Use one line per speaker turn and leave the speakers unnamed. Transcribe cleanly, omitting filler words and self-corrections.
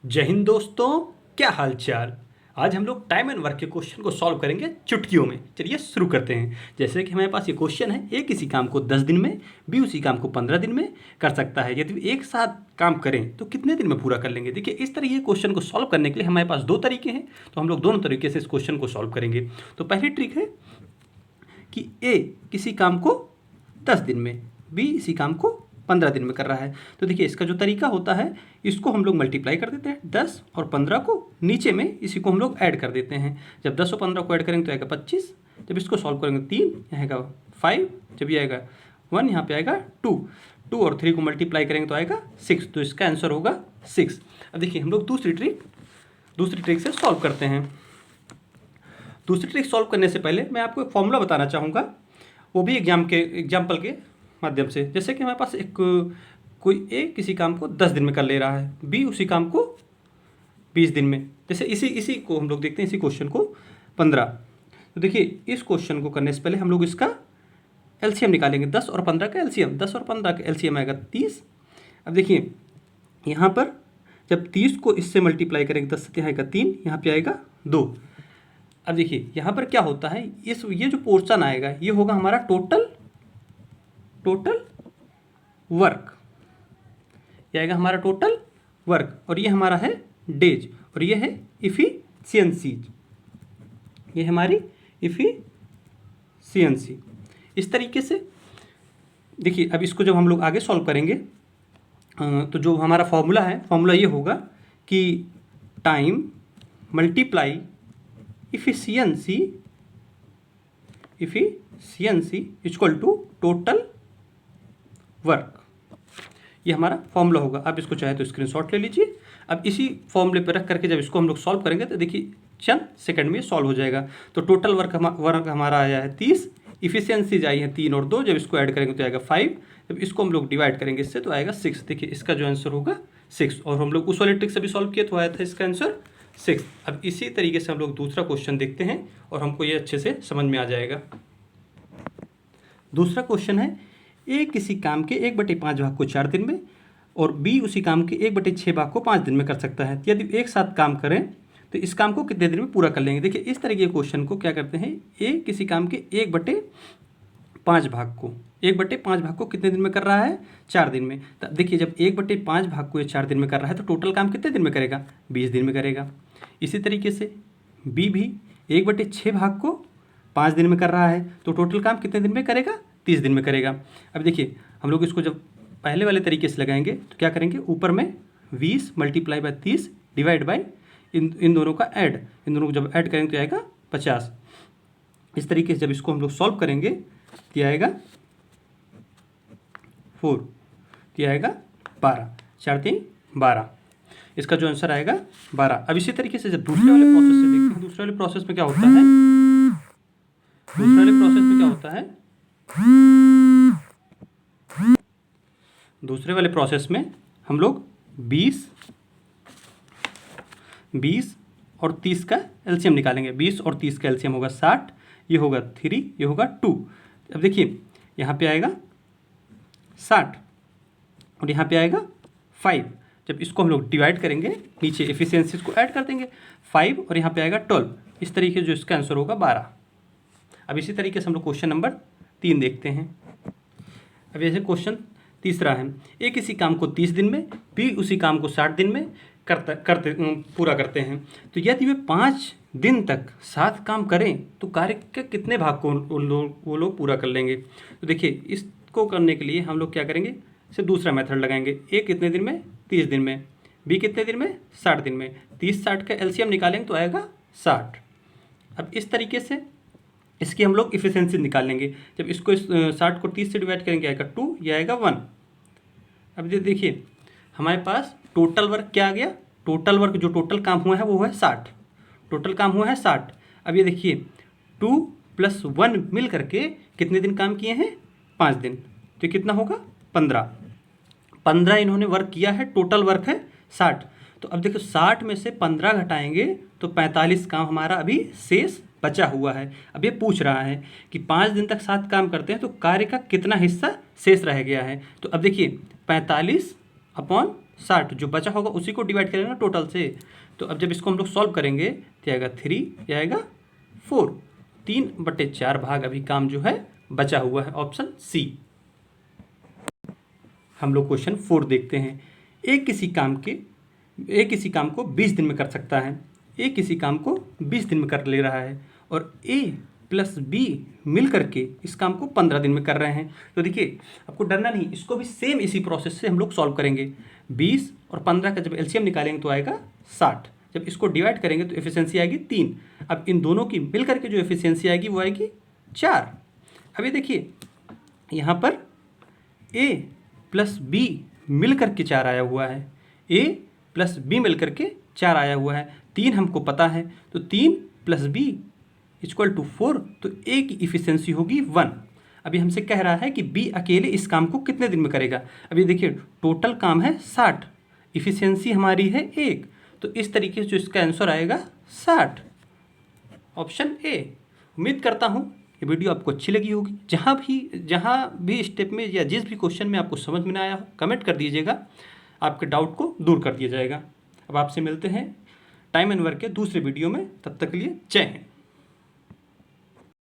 जय हिंद दोस्तों, क्या हाल चाल। आज हम लोग टाइम एंड वर्क के क्वेश्चन को सॉल्व करेंगे चुटकियों में। चलिए शुरू करते हैं। जैसे कि हमारे पास ये क्वेश्चन है, ए किसी काम को 10 दिन में, बी उसी काम को 15 दिन में कर सकता है। यदि एक साथ काम करें तो कितने दिन में पूरा कर लेंगे। देखिए, इस तरह के क्वेश्चन को सॉल्व करने के लिए हमारे पास दो तरीके हैं, तो हम लोग दोनों तरीके से इस क्वेश्चन को सॉल्व करेंगे। तो पहली ट्रिक है कि ए किसी काम को 10 दिन में, बी इसी काम को 15 दिन में कर रहा है। तो देखिए, इसका जो तरीका होता है, इसको हम लोग मल्टीप्लाई कर देते हैं। 10 और 15 को नीचे में इसी को हम लोग ऐड कर देते हैं। जब 10 और 15 को ऐड करेंगे तो आएगा 25। जब इसको सॉल्व करेंगे 3 यहाँ आएगा 5। जब ये आएगा 1 यहाँ पे आएगा 2। 2 और 3 को मल्टीप्लाई करेंगे तो आएगा 6। तो इसका आंसर होगा 6। अब देखिए, हम लोग दूसरी ट्रिक से सॉल्व करते हैं। दूसरी ट्रिक सॉल्व करने से पहले मैं आपको एक फॉर्मूला बताना चाहूँगा, वो भी एग्जाम्पल के माध्यम से। जैसे कि हमारे पास कोई ए किसी काम को 10 दिन में कर ले रहा है, बी उसी काम को 20 दिन में। जैसे इसी को हम लोग देखते हैं, इसी क्वेश्चन को 15। तो देखिए, इस क्वेश्चन को करने से पहले हम लोग इसका एलसीएम निकालेंगे। 10 और 15 का एलसीएम, 10 और 15 का एलसीएम आएगा 30। अब देखिए, यहाँ पर जब 30 को इससे मल्टीप्लाई करेंगे, 10 से यहाँ आएगा 3, यहाँ पे आएगा 2। अब देखिए, यहाँ पर क्या होता है, ये जो पोर्शन आएगा ये होगा हमारा टोटल वर्क। ये आएगा हमारा टोटल वर्क, और ये हमारा है डेज, और ये है इफिशियंसीज। ये हमारी इफिशियंसी। इस तरीके से देखिए, अब इसको जब हम लोग आगे सॉल्व करेंगे तो जो हमारा फॉर्मूला ये होगा कि time multiply efficiency equal to total work. ये हमारा फॉर्मूला होगा। आप इसको चाहे तो स्क्रीनशॉट ले लीजिए। अब इसी फॉर्मूले पर रख करके जब इसको हम लोग सॉल्व करेंगे तो देखिए, चंद सेकंड में सॉल्व हो जाएगा। तो टोटल वर्क हमारा आया है 30, इफिशियंसीज आई है 3 और 2। जब इसको ऐड करेंगे तो आएगा 5। जब इसको हम लोग डिवाइड करेंगे इससे तो आएगा 6। देखिए, इसका जो आंसर होगा 6। और हम लोग उस वाले ट्रिक से भी सॉल्व किए तो आया था इसका आंसर 6। अब इसी तरीके से हम लोग दूसरा क्वेश्चन देखते हैं और हमको ये अच्छे से समझ में आ जाएगा। दूसरा क्वेश्चन है, ए किसी काम के 1/5 भाग को 4 दिन में और बी उसी काम के 1/6 भाग को 5 दिन में कर सकता है। यदि एक साथ काम करें तो इस काम को कितने दिन में पूरा कर लेंगे। देखिए, इस तरह के क्वेश्चन को क्या करते हैं, ए किसी काम के 1/5 भाग को कितने दिन में कर रहा है, 4 दिन में। तब देखिए, जब 1/5 भाग को ये 4 दिन में कर रहा है तो टोटल काम कितने दिन में करेगा, 20 दिन में करेगा। इसी तरीके से बी भी 1/6 भाग को 5 दिन में कर रहा है तो टोटल काम कितने दिन में करेगा, 30 दिन में करेगा। अब देखिए, हम लोग इसको जब पहले वाले तरीके से लगाएंगे तो क्या करेंगे, ऊपर में 20 मल्टीप्लाई बाय 30 डिवाइड बाय इन दोनों का ऐड, इन दोनों को जब ऐड करेंगे तो आएगा 50। इस तरीके से जब इसको हम लोग सॉल्व करेंगे तो आएगा 4, तो आएगा 12, 4 3 12। इसका जो आंसर आएगा 12। अब इसी तरीके से जब दूसरे वाले प्रोसेस से देखते हैं, दूसरे वाले प्रोसेस में क्या होता है, दूसरे वाले प्रोसेस में हम लोग 20 और 30 का एलसीएम निकालेंगे। 20 और 30 का एलसीएम होगा 60, ये होगा 3, ये होगा 2। अब देखिए, यहाँ पे आएगा 60 और यहाँ पे आएगा 5। जब इसको हम लोग डिवाइड करेंगे, नीचे एफिशिएंसीज को ऐड कर देंगे, 5 और यहाँ पे आएगा 12। इस तरीके जो इसका आंसर होगा 12। अब इसी तरीके से हम लोग क्वेश्चन नंबर 3 देखते हैं। अब जैसे क्वेश्चन तीसरा है, ए किसी काम को 30 दिन में, बी उसी काम को 60 दिन में पूरा करते हैं। तो यदि वे 5 दिन तक साथ काम करें तो कार्य के कितने भाग को वो लोग पूरा कर लेंगे। तो देखिए, इसको करने के लिए हम लोग क्या करेंगे, सिर्फ दूसरा मेथड लगाएंगे। ए कितने दिन में, 30 दिन में, बी कितने दिन में, 60 दिन में। 30-60 का एलसीएम निकालेंगे तो आएगा 60। अब इस तरीके से इसकी हम लोग इफिशिएंसी निकाल लेंगे। जब इसको 60 को 30 से डिवाइड करेंगे आएगा 2, ये आएगा 1। अब देखिए, हमारे पास टोटल वर्क क्या आ गया, टोटल वर्क जो टोटल काम हुआ है वो है 60, टोटल काम हुआ है 60। अब ये देखिए, 2 + 1 मिल करके कितने दिन काम किए हैं, 5 दिन। तो कितना होगा, 15 इन्होंने वर्क किया है, टोटल वर्क है 60। तो अब देखो, 60 में से 15 घटाएंगे तो 45 काम हमारा अभी शेष बचा हुआ है। अब ये पूछ रहा है कि 5 दिन तक साथ काम करते हैं तो कार्य का कितना हिस्सा शेष रह गया है। तो अब देखिए, 45 अपॉन 60, जो बचा होगा उसी को डिवाइड करेंगे ना टोटल से। तो अब जब इसको हम लोग सॉल्व करेंगे तो आएगा 3, ये आएगा 4, 3/4 भाग अभी काम जो है बचा हुआ है, ऑप्शन सी। हम लोग क्वेश्चन 4 देखते हैं। ए किसी काम को 20 दिन में कर सकता है। ए किसी काम को 20 दिन में कर ले रहा है और ए प्लस बी मिल करके इस काम को 15 दिन में कर रहे हैं। तो देखिए आपको डरना नहीं, इसको भी सेम इसी प्रोसेस से हम लोग सॉल्व करेंगे। 20 और 15 का जब एलसीएम निकालेंगे तो आएगा 60। जब इसको डिवाइड करेंगे तो एफिशिएंसी आएगी 3। अब इन दोनों की मिल करके जो एफिशिएंसी आएगी वो आएगी 4। अब ये देखिए यहाँ पर ए प्लस बी मिल करके 4 आया हुआ है, ए प्लस बी मिल करके 4 आया हुआ है, 3 हमको पता है, तो 3 प्लस बी इक्वल टू 4, तो ए की इफिशियंसी होगी 1। अभी हमसे कह रहा है कि बी अकेले इस काम को कितने दिन में करेगा। अभी देखिए टोटल काम है 60, इफिशियंसी हमारी है 1, तो इस तरीके से जो इसका आंसर आएगा 60, ऑप्शन ए। उम्मीद करता हूँ ये वीडियो आपको अच्छी लगी होगी। जहाँ भी स्टेप में या जिस भी क्वेश्चन में आपको समझ में ना आया हो कमेंट कर दीजिएगा, आपके डाउट को दूर कर दिया जाएगा। अब आपसे मिलते हैं टाइम एंड वर्क के दूसरे वीडियो में, तब तक के लिए जय हिंद।